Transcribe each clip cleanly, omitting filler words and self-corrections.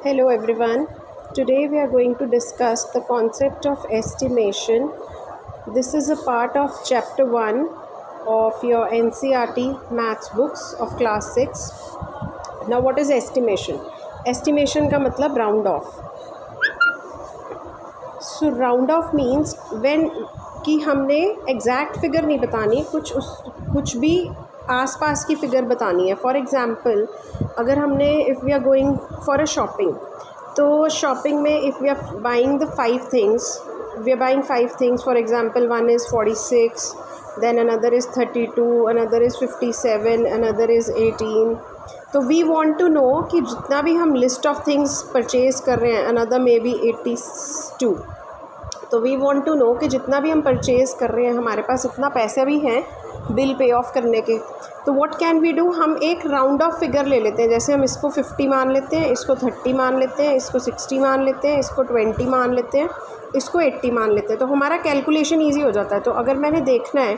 Hello everyone. Today we are going to discuss the concept of estimation. This is a part of chapter 1 of your NCERT maths books of class 6. Now what is estimation? Estimation का मतलब round off. So round off means when कि हमने exact figure नहीं बतानी, कुछ भी आसपास की फिगर बतानी है. फॉर एग्ज़ाम्पल अगर हमने if we are going for a shopping, तो शॉपिंग में if we are buying the 5 things, we are buying 5 things. For example one is 46, then another is 32, another is 57, another is 18. तो we want to know कि जितना भी हम list of things purchase कर रहे हैं, अनदर मे बी 82. तो we want to know कि जितना भी हम परचेज़ कर रहे हैं हमारे पास इतना पैसे भी हैं बिल पे ऑफ करने के. तो व्हाट कैन वी डू, हम एक राउंड ऑफ फिगर ले लेते हैं. जैसे हम इसको 50 मान लेते हैं, इसको 30 मान लेते हैं, इसको 60 मान लेते हैं, इसको 20 मान लेते हैं, इसको 80 मान लेते हैं. तो हमारा कैलकुलेशन ईजी हो जाता है. तो अगर मैंने देखना है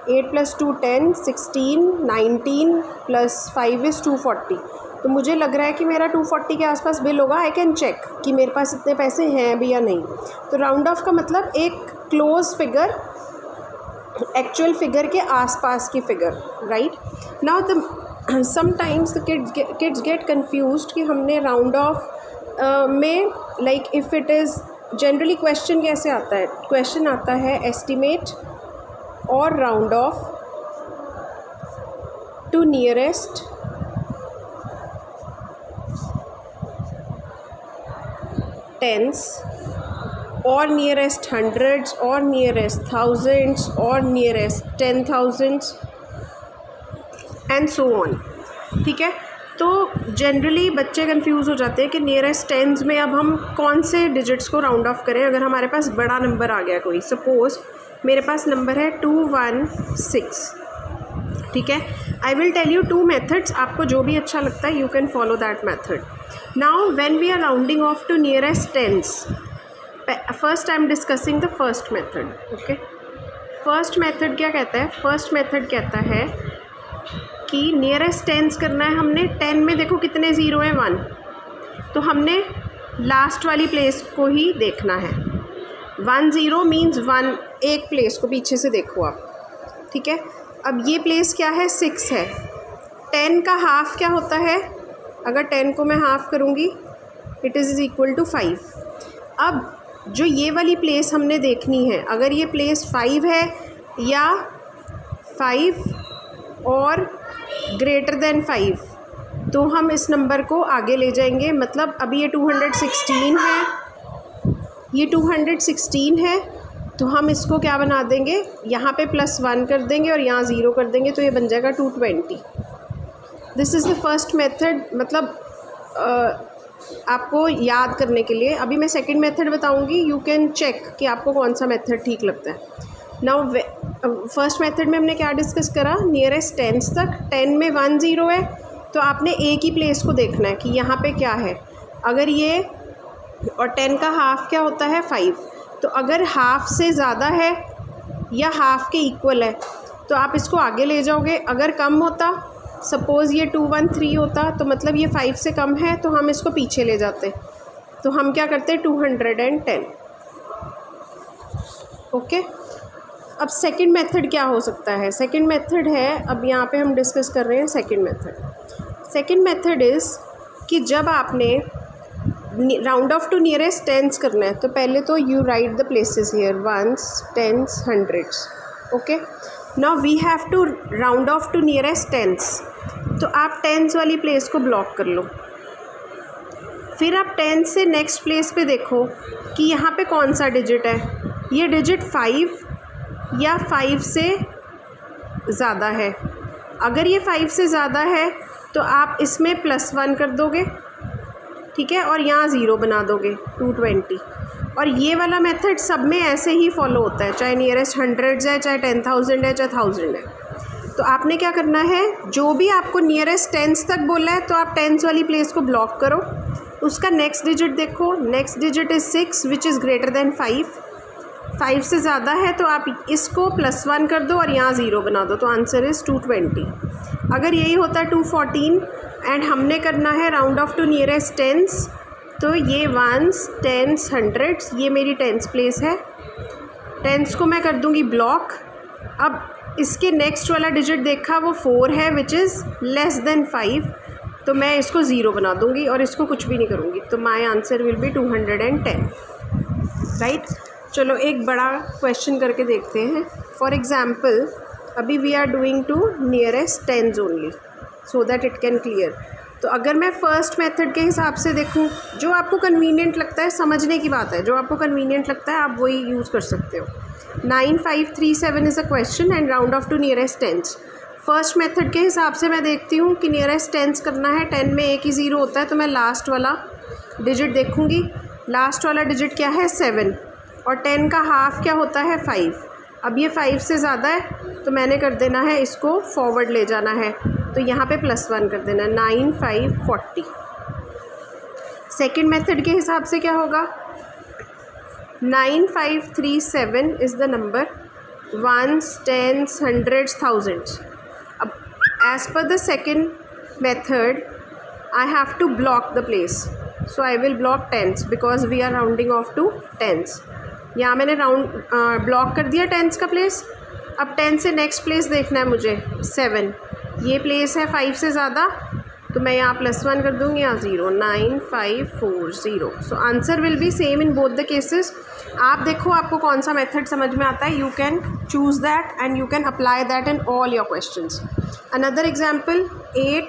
8 + 2 10, 16, 19 + 5 इज़ 240. तो मुझे लग रहा है कि मेरा 240 के आसपास बिल होगा. आई कैन चेक कि मेरे पास इतने पैसे हैं भी या नहीं. तो राउंड ऑफ का मतलब एक क्लोज फिगर, एक्चुअल फिगर के आसपास की figure, right. Now the sometimes the kids get confused कि हमने राउंड ऑफ में like if it is generally question कैसे आता है. क्वेश्चन आता है एस्टिमेट और round off to nearest tens और नियरेस्ट हंड्रेड्स और नियरेस्ट थाउजेंड्स और नियरेस्ट 10,000 एंड सो ऑन. ठीक है. तो जनरली बच्चे कंफ्यूज हो जाते हैं कि नियरेस्ट टेंस में अब हम कौन से डिजिट्स को राउंड ऑफ करें. अगर हमारे पास बड़ा नंबर आ गया कोई, सपोज़ मेरे पास नंबर है 216. ठीक है. I will tell you 2 methods. आपको जो भी अच्छा लगता है you can follow that method. Now when we are rounding off to nearest tens, first I am discussing the first method. Okay. First method क्या कहता है? फर्स्ट मेथड कहता है कि नियरेस्ट टेंस करना है हमने. 10 में देखो कितने ज़ीरो हैं, 1. तो हमने लास्ट वाली प्लेस को ही देखना है. 1 0 मीन्स 1, एक प्लेस को पीछे से देखो आप. ठीक है. अब ये प्लेस क्या है? 6 है. 10 का हाफ क्या होता है? अगर 10 को मैं हाफ करूँगी इट इज़ इक्वल टू 5. अब जो ये वाली प्लेस हमने देखनी है, अगर ये प्लेस 5 है या 5 और ग्रेटर देन 5, तो हम इस नंबर को आगे ले जाएंगे. मतलब अभी ये 216 है, ये 216 है, तो हम इसको क्या बना देंगे, यहाँ पे +1 कर देंगे और यहाँ 0 कर देंगे, तो ये बन जाएगा 220. This is the first method. मतलब आपको याद करने के लिए. अभी मैं सेकंड मेथड बताऊंगी. यू कैन चेक कि आपको कौन सा मेथड ठीक लगता है. नाउ फर्स्ट मेथड में हमने क्या डिस्कस करा? नियरेस्ट टेंस तक. 10 में 1 0 है, तो आपने एक ही प्लेस को देखना है कि यहाँ पे क्या है. अगर ये और 10 का हाफ क्या होता है? 5. तो अगर हाफ से ज़्यादा है या हाफ के इक्वल है तो आप इसको आगे ले जाओगे. अगर कम होता, सपोज़ ये 213 होता, तो मतलब ये 5 से कम है, तो हम इसको पीछे ले जाते. तो हम क्या करते? 210. ओके. अब सेकंड मेथड क्या हो सकता है? सेकंड मेथड है, अब यहाँ पे हम डिस्कस कर रहे हैं second method. Second method is कि जब आपने round off to nearest tens करना है, तो पहले तो you write the places here, 1s, 10s, 100s. Okay. Now we have to round off to nearest tens. तो आप टेंस वाली प्लेस को ब्लॉक कर लो. फिर आप 10 से नेक्स्ट प्लेस पे देखो कि यहाँ पे कौन सा डिजिट है. ये डिजिट 5 या 5 से ज़्यादा है. अगर ये 5 से ज़्यादा है तो आप इसमें +1 कर दोगे. ठीक है. और यहाँ 0 बना दोगे, 220. और ये वाला मेथड सब में ऐसे ही फॉलो होता है, चाहे नियरेस्ट हंड्रेड्स है, चाहे 10,000 है, चाहे 1000 है. तो आपने क्या करना है, जो भी आपको नियरेस्ट टेंस तक बोला है तो आप टेंस वाली प्लेस को ब्लॉक करो. उसका नेक्स्ट डिजिट देखो. Next digit is 6 which is greater than 5. 5 से ज़्यादा है तो आप इसको +1 कर दो और यहाँ 0 बना दो. तो आंसर इज़ 220. अगर यही होता 214 एंड हमने करना है round off to nearest tens, तो ये वंस, टेंस, हंड्रेड्स, ये मेरी टेंस प्लेस है। टेंस को मैं कर दूँगी ब्लॉक। अब इसके नेक्स्ट वाला डिजिट देखा वो 4 है विच इज़ लेस देन 5, तो मैं इसको 0 बना दूँगी और इसको कुछ भी नहीं करूँगी। तो my answer will be 210, right. चलो एक बड़ा क्वेश्चन करके देखते हैं। फॉर एग्ज़ाम्पल अभी we are doing to nearest tens only so that it can clear. तो अगर मैं फ़र्स्ट मेथड के हिसाब से देखूं, जो आपको कन्वीनियंट लगता है, समझने की बात है, जो आपको कन्वीनियंट लगता है आप वही यूज़ कर सकते हो। 9537 is a question and round off to nearest tens. First method के हिसाब से मैं देखती हूँ कि नियरेस्ट टेंस करना है, 10 में एक ही 0 होता है, तो मैं लास्ट वाला डिजिट देखूँगी। लास्ट वाला डिजिट क्या है 7, और 10 का हाफ क्या होता है 5। अब ये 5 से ज़्यादा है तो मैंने कर देना है, इसको फॉरवर्ड ले जाना है, तो यहाँ पे +1 कर देना, 9 5 40। सेकेंड मेथड के हिसाब से क्या होगा, 9537 is the number, ones, tens, hundreds, thousands. अब as per the second method I have to block the place, so I will block tens because we are rounding off to tens. यहाँ मैंने block कर दिया tense का place. अब 10 से next place देखना है मुझे 7, ये प्लेस है 5 से ज़्यादा, तो मैं यहाँ +1 कर दूँगी, यहाँ 0, 9 5 4 0। So answer will B same in both the cases. आप देखो आपको कौन सा मेथड समझ में आता है, you can choose that and you can apply that in all your questions. Another example 8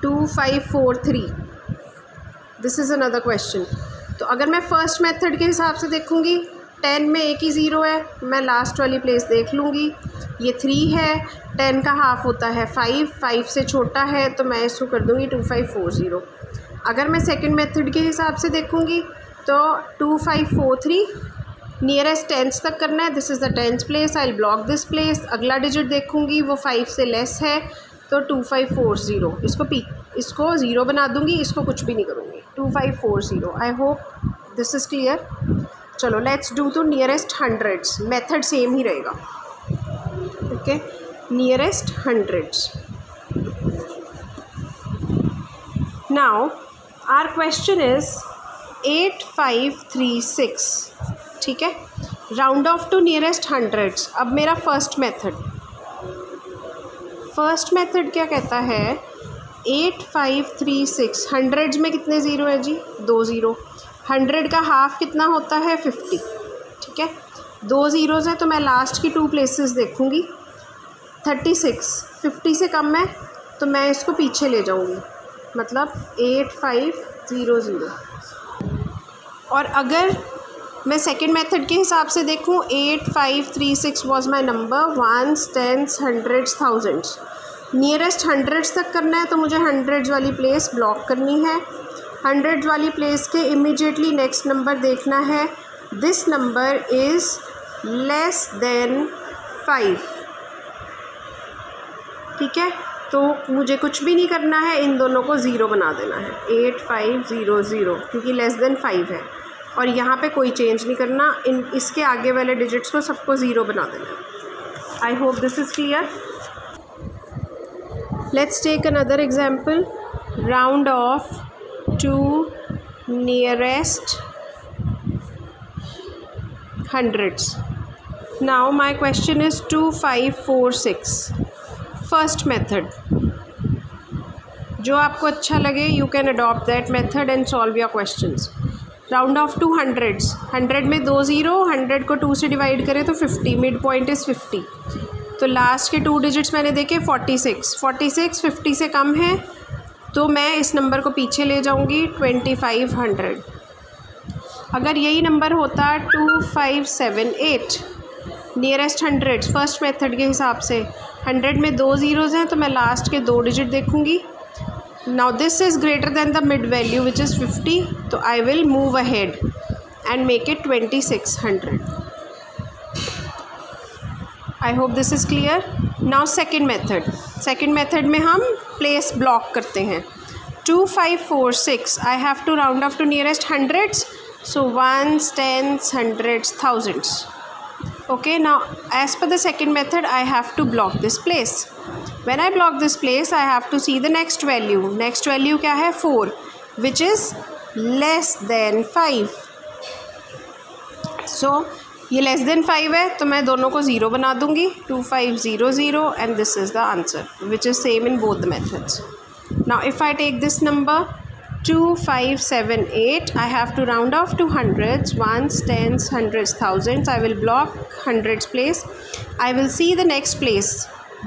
2 5 4 3, this is another question. तो अगर मैं फ़र्स्ट मेथड के हिसाब से देखूँगी, 10 में एक ही 0 है, मैं लास्ट वाली प्लेस देख लूँगी। ये 3 है, 10 का हाफ होता है 5, 5 से छोटा है, तो मैं इसको कर दूँगी 2 5 4 0। अगर मैं सेकंड मेथड के हिसाब से देखूँगी तो 2 5 4 3, नियरेस्ट टेंस तक करना है, this is the tens place, I block this place. अगला डिजिट देखूँगी वो 5 से लेस है, तो 2 5 4 0, इसको 0 बना दूँगी, इसको कुछ भी नहीं करूँगी, 2 5 4 0। I hope this is clear. चलो let's do to nearest hundreds, method same ही रहेगा। Okay, nearest hundreds. Now our question is 8536, ठीक है, round off to nearest hundreds. अब मेरा फर्स्ट मेथड क्या कहता है, 8536, हंड्रेड्स में कितने 0 है जी, 2 0। 100 का हाफ कितना होता है 50, ठीक है, 2 zeros है, तो मैं लास्ट की 2 प्लेसेस देखूँगी। 36 50 से कम है, तो मैं इसको पीछे ले जाऊँगी, मतलब 8500। और अगर मैं सेकेंड मेथड के हिसाब से देखूँ, 8536 was my number, ones, tens, hundreds, thousands. Nearest hundreds तक करना है, तो मुझे हंड्रेड्स वाली प्लेस ब्लॉक करनी है। हंड्रेड्स वाली प्लेस के इमीडिएटली नेक्स्ट नंबर देखना है, this number is less than 5, ठीक है। तो मुझे कुछ भी नहीं करना है, इन दोनों को 0 बना देना है, 8500, क्योंकि लेस देन 5 है, और यहाँ पे कोई चेंज नहीं करना, इसके आगे वाले डिजिट्स को सबको 0 बना देना है। I hope this is clear. Let's take another example, round off to nearest hundreds. Now my question is 2546, first method। जो आपको अच्छा लगे you can adopt that method and solve your questions। Round off to hundreds, 100 में 2 0, 100 को 2 से divide करें तो 50, mid point is 50, तो लास्ट के 2 डिजिट्स मैंने देखे 46 50 से कम है, तो मैं इस नंबर को पीछे ले जाऊंगी 2500। अगर यही नंबर होता 2578, नियरेस्ट हंड्रेड्स फर्स्ट मेथड के हिसाब से, 100 में 2 zeros हैं, तो मैं लास्ट के 2 डिजिट देखूंगी। Now this is greater than the mid value which is 50, तो I will move ahead and make it 2600। I hope this is clear. Now second method में हम प्लेस ब्लॉक करते हैं। 2546, I have to round off to nearest hundreds, so ones, tens, hundreds, thousands. Okay, now as per the second method I have to block this place. When I block this place I have to see the next value. Next value क्या है 4, which is less than 5. सो ये less than 5 है तो मैं दोनों को 0 बना दूंगी. 2500 and this is the answer which is same in both the methods. Now if I take this number 2578, I have to round off to hundreds, ones, tens, hundreds, thousands. I will block hundreds place. I will see the next place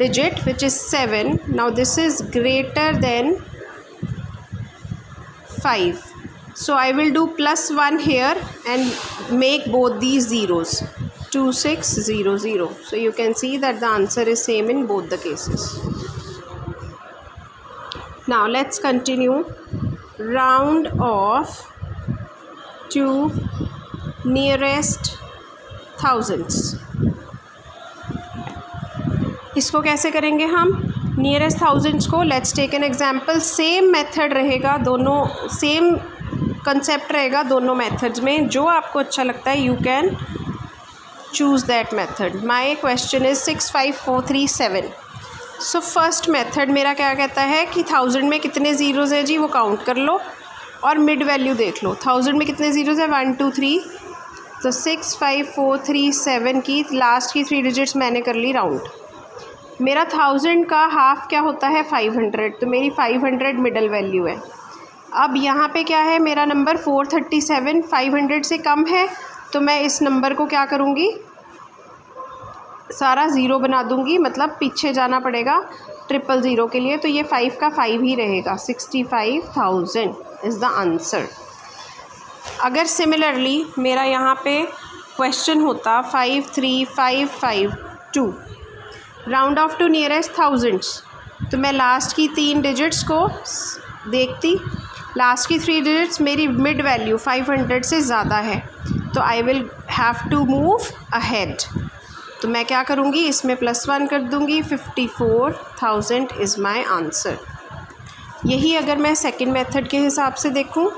digit which is 7. Now this is greater than 5. So I will do +1 here and make both these zeros. 2600. So you can see that the answer is same in both the cases. Now let's continue. Round off to nearest thousands. इसको कैसे करेंगे हम nearest thousands को? Let's take an example. Same method रहेगा, दोनों same concept रहेगा दोनों methods में. जो आपको अच्छा लगता है you can choose that method. My question is 65437. So first method मेरा क्या कहता है कि 1000 में कितने ज़ीरोज़ हैं जी वो काउंट कर लो और मिड वैल्यू देख लो. 1000 में कितने ज़ीरोज़ हैं? 1 2 3. तो 65437 की लास्ट की 3 डिजिट्स मैंने कर ली राउंड. मेरा 1000 का हाफ क्या होता है? 500. तो मेरी 500 मिडल वैल्यू है. अब यहाँ पे क्या है? मेरा नंबर 437 500 से कम है. तो मैं इस नंबर को क्या करूँगी? सारा ज़ीरो बना दूंगी, मतलब पीछे जाना पड़ेगा 000 के लिए. तो ये 5 का 5 ही रहेगा. 65,000 इज़ द आंसर. अगर सिमिलरली मेरा यहाँ पे क्वेश्चन होता 53552 round off to nearest thousands, तो मैं लास्ट की 3 डिजिट्स को देखती. लास्ट की 3 डिजिट्स मेरी मिड वैल्यू 500 से ज़्यादा है, तो I will have to move ahead. तो मैं क्या करूँगी? इसमें +1 कर दूँगी. 54,000 इज़ माई आंसर. यही अगर मैं सेकंड मेथड के हिसाब से देखूँ,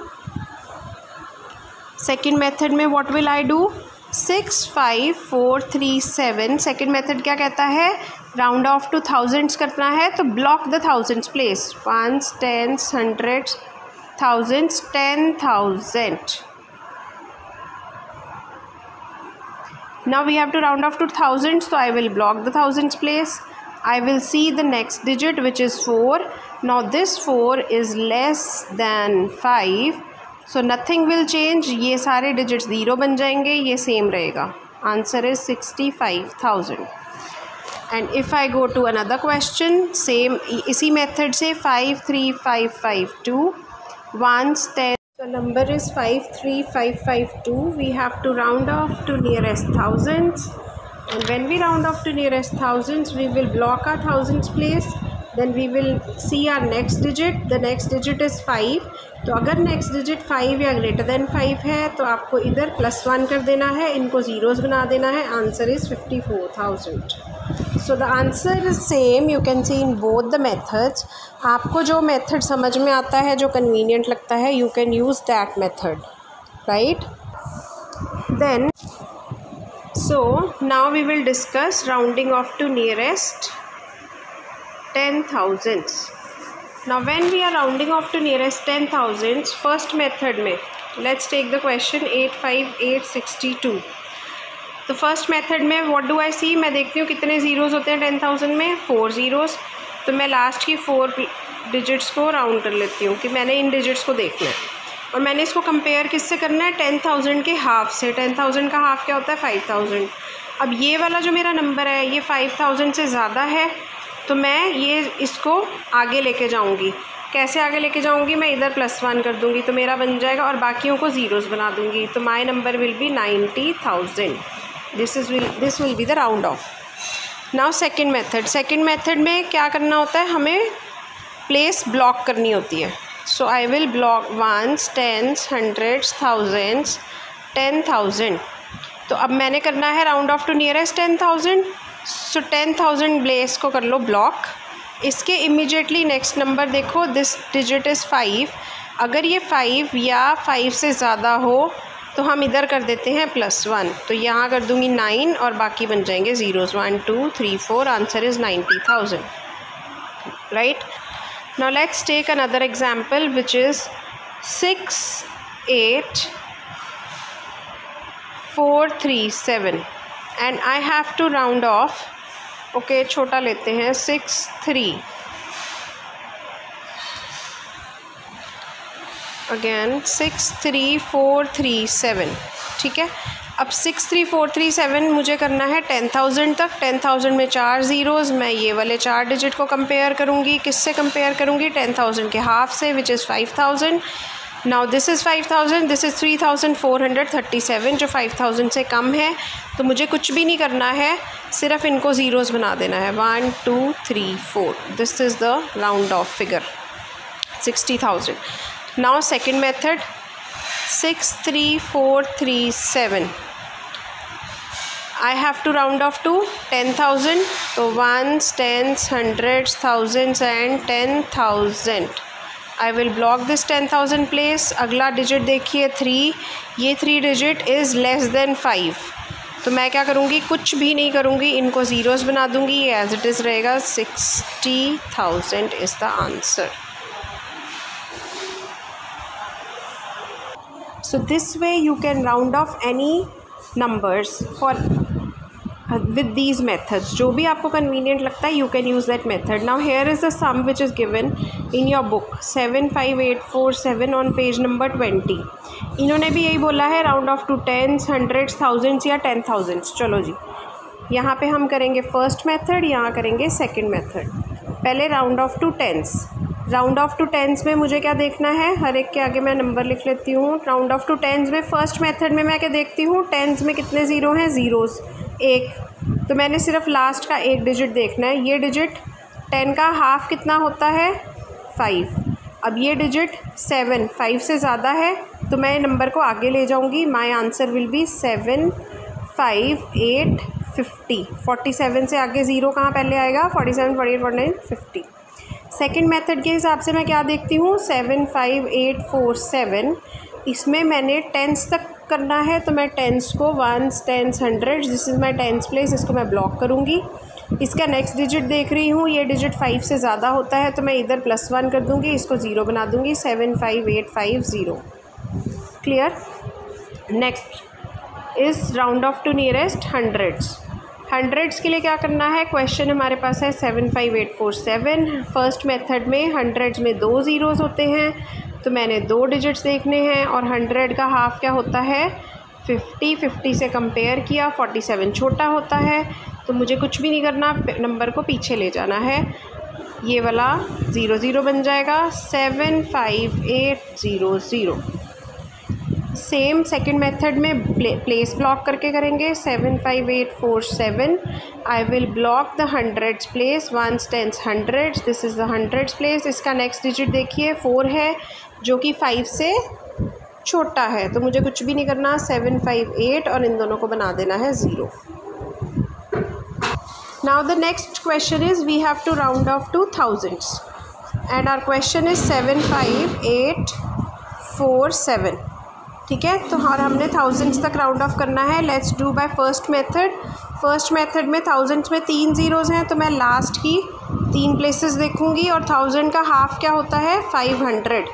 सेकंड मेथड में what will I do? 65437. Second method क्या कहता है? राउंड ऑफ टू थाउजेंड्स करना है, तो block the thousands place. 1s, 10s, 100s, thousands, 10,000. Now we have to round off to thousands, so I will block the thousands place. I will see the next digit which is 4. Now this 4 is less than 5, so nothing will change. ये सारे digits 0 बन जाएंगे, ये same रहेगा. Answer is 65,000. And if I go to another question, same इसी method से 53552 1s 10. The number is 53552. We have to round off to nearest thousands, and when we round off to nearest thousands, we will block our thousands place. Then we will see our next digit. The next digit is 5. तो अगर next digit 5 या greater than 5 है तो आपको इधर +1 कर देना है, इनको ज़ीरोज़ बना देना है. Answer is 54,000. So the answer is same. You can see in both the methods. आपको जो मेथड समझ में आता है, जो कन्वीनियंट लगता है, you can use that method, right? Then so now we will discuss rounding off to nearest 10,000s. Now when we are rounding off to nearest 10,000s, first method में let's take the question 85862. तो first method में what do I सी? मैं देखती हूँ कितने zeros होते हैं 10,000 में. 4 ज़ीरोज़. तो मैं लास्ट की 4 डिजिट्स को राउंड कर लेती हूँ कि मैंने इन डिजिट्स को देखना है. और मैंने इसको कंपेयर किससे करना है? 10,000 के हाफ से. 10,000 का हाफ क्या होता है? 5,000. अब ये वाला जो मेरा नंबर है ये 5,000 से ज़्यादा है, तो मैं ये इसको आगे लेके जाऊँगी. कैसे आगे लेके जाऊँगी? मैं इधर +1 कर दूँगी तो मेरा बन जाएगा, और बाकियों को ज़ीरोज़ बना दूँगी. तो my number will be 90,000. This will be the round off. Now second method. Second method में क्या करना होता है? हमें प्लेस ब्लॉक करनी होती है. So I will block 1s, 10s, 100s, thousands, 10,000. तो अब मैंने करना है round off to nearest 10,000. So 10,000 place को कर लो ब्लॉक. इसके इमीडिएटली नेक्स्ट नंबर देखो, दिस डिजिट इज़ 5. अगर ये 5 या 5 से ज़्यादा हो तो हम इधर कर देते हैं +1. तो यहाँ कर दूँगी 9 और बाकी बन जाएंगे zeros. 1 2 3 4. Answer is 90,000. Right. Now let's take another example which is 68437 and I have to round off. Okay, छोटा लेते हैं 63. अगेन 63437. ठीक है, अब 63437 मुझे करना है 10,000 तक. 10,000 में 4 ज़ीरोज़. मैं ये वाले 4 डिजिट को कंपेयर करूँगी. किससे कंपेयर करूँगी? 10,000 के हाफ से, which is 5,000. Now this is 5,000, this is 3,437 जो 5,000 से कम है. तो मुझे कुछ भी नहीं करना है, सिर्फ इनको ज़ीरोज़ बना देना है. 1 2 3 4. This is the round of figure 60,000. Now second method 63437. I have to round off to 10,000. तो ones, tens, hundreds, thousands and 10,000. I will block this 10,000 place. अगला डिजिट देखिए 3. ये 3 डिजिट इज़ लेस देन 5. तो मैं क्या करूँगी? कुछ भी नहीं करूँगी, इनको ज़ीरोज़ बना दूँगी. ये एज इट इज़ रहेगा. 60,000 is the answer. So this way you can round off any numbers for with these methods. जो भी आपको convenient लगता है, you can use that method. Now here is the sum which is given in your book 75847 on page number 20. इन्होंने भी यही बोला है round off to tens, hundreds, thousands या 10,000s. चलो जी, यहाँ पे हम करेंगे फर्स्ट मेथड, यहाँ करेंगे सेकंड मेथड. पहले round off to tens. Round off to tens में मुझे क्या देखना है? हर एक के आगे मैं नंबर लिख लेती हूँ. राउंड ऑफ टू टेंस में फर्स्ट मेथड में मैं क्या देखती हूँ? टेंस में कितने ज़ीरो हैं? ज़ीरोज़ 1. तो मैंने सिर्फ लास्ट का एक डिजिट देखना है. ये डिजिट 10 का हाफ कितना होता है? 5. अब ये डिजिट 7 5 से ज़्यादा है, तो मैं नंबर को आगे ले जाऊँगी. माई आंसर विल बी 7 5 8 50. 47 से आगे ज़ीरो कहाँ पहले आएगा? 47 48 49 50. सेकेंड मेथड के हिसाब से मैं क्या देखती हूँ? 7 5 8 4 7. इसमें मैंने टेंस तक करना है, तो मैं टेंस को ones, tens, hundreds, this is my tens place, इसको मैं ब्लॉक करूँगी. इसका नेक्स्ट डिजिट देख रही हूँ, ये डिजिट 5 से ज़्यादा होता है, तो मैं इधर +1 कर दूँगी, इसको 0 बना दूँगी. 7 5 8 5 0. Clear? Next is round off to nearest hundreds. Hundreds के लिए क्या करना है? क्वेश्चन हमारे पास है 75847. फर्स्ट मेथड में हंड्रेड्स में 2 ज़ीरोज़ होते हैं, तो मैंने 2 डिजिट्स देखने हैं. और 100 का हाफ क्या होता है? 50. 50 से कंपेयर किया, 47 छोटा होता है, तो मुझे कुछ भी नहीं करना, नंबर को पीछे ले जाना है. ये वाला 0 0 बन जाएगा. 7 5 8 0 0. सेम सेकंड मेथड में प्लेस ब्लॉक करके करेंगे. 7 5 8 4 7. I will block the hundreds place. Ones, tens, hundreds, this is the hundreds place. इसका नेक्स्ट डिजिट देखिए 4 है, जो कि 5 से छोटा है, तो मुझे कुछ भी नहीं करना. 7 5 8 और इन दोनों को बना देना है 0. Now the next question is we have to round off to thousands and our question is 7 5 8 4 7. ठीक है, तो और हमने थाउजेंड्स तक राउंड ऑफ करना है. Let's do by first method. First method में थाउजेंड्स में 3 ज़ीरोज़ हैं, तो मैं लास्ट की 3 प्लेसेस देखूंगी. और 1000 का हाफ क्या होता है? 500.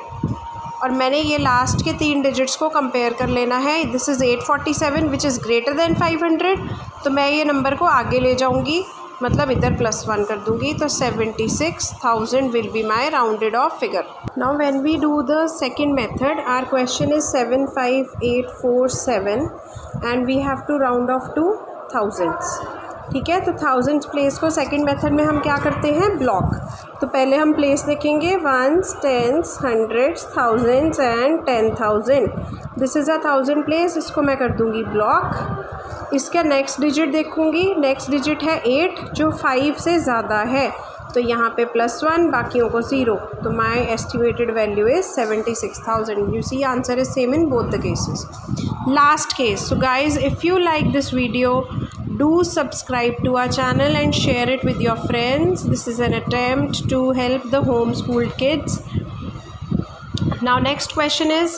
और मैंने ये लास्ट के 3 डिजिट्स को कंपेयर कर लेना है. This is 847 which is greater then 500. तो मैं ये नंबर को आगे ले जाऊँगी, मतलब इधर +1 कर दूँगी. तो 76,000 will be my rounded off figure. Now when we do the second method, our question is 7 5 8 4 7 and we have to round off to thousands. ठीक है, तो थाउजेंड्स प्लेस को सेकेंड मेथड में हम क्या करते हैं? ब्लॉक. तो पहले हम प्लेस देखेंगे ones, tens, hundreds, thousands and 10,000. This is a 1000 place, इसको मैं कर दूँगी ब्लॉक. इसका नेक्स्ट डिजिट देखूँगी, नेक्स्ट डिजिट है 8 जो 5 से ज़्यादा है, तो यहाँ पे +1, बाकियों को 0. तो my estimated value is 76,000. You see answer is same in both the cases. Last case. So guys, if you like this video, do subscribe to our channel and share it with your friends. This is an attempt to help the homeschooled kids. Now next question is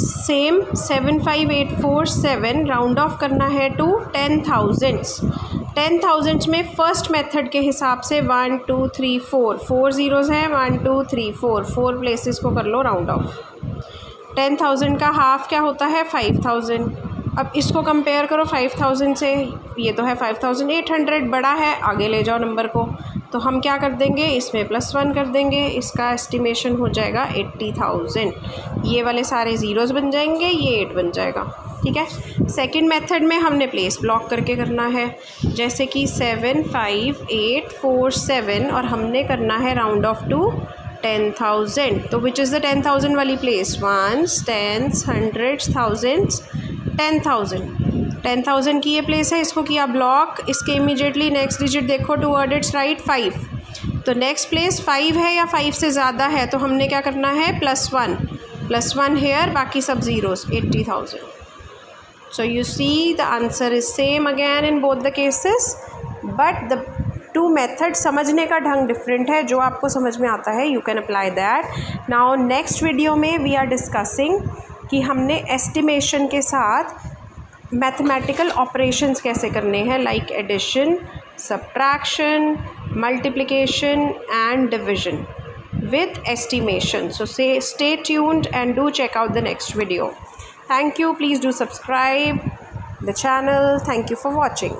same 75847 round of करना है to 10,000s. 10,000s में first method के हिसाब से 1 2 3 4 4 zeros हैं. 1 2 3 4 4 places को कर लो round of. 10,000 का हाफ क्या होता है 5,000। अब इसको कंपेयर करो 5,000 से, ये तो है 5,800, बड़ा है, आगे ले जाओ नंबर को। तो हम क्या कर देंगे, इसमें +1 कर देंगे, इसका एस्टिमेशन हो जाएगा 80,000। ये वाले सारे ज़ीरोज़ बन जाएंगे, ये 8 बन जाएगा। ठीक है। सेकंड मेथड में हमने प्लेस ब्लॉक करके करना है, जैसे कि 7 5 8 4 7 और हमने करना है राउंड ऑफ टू 10,000। तो विच इज़ द 10,000 वाली place, 1s 10s 100s 1000s 10,000 की ये प्लेस है, इसको किया ब्लॉक। इसके इमीडिएटली नेक्स्ट डिजिट देखो टूवर्ड इट्स राइट 5, तो नेक्स्ट प्लेस 5 है या 5 से ज़्यादा है, तो हमने क्या करना है +1 हेयर, बाकी सब zeros, 80,000। So you see the answer is same again in both the cases, but the two methods समझने का ढंग डिफरेंट है। जो आपको समझ में आता है you can apply that. Now next video में we are discussing कि हमने estimation के साथ मैथमेटिकल ऑपरेशंस कैसे करने हैं, like addition, subtraction, multiplication and division with estimation. So stay tuned and do check out the next video. Thank you. Please do subscribe the channel. Thank you for watching.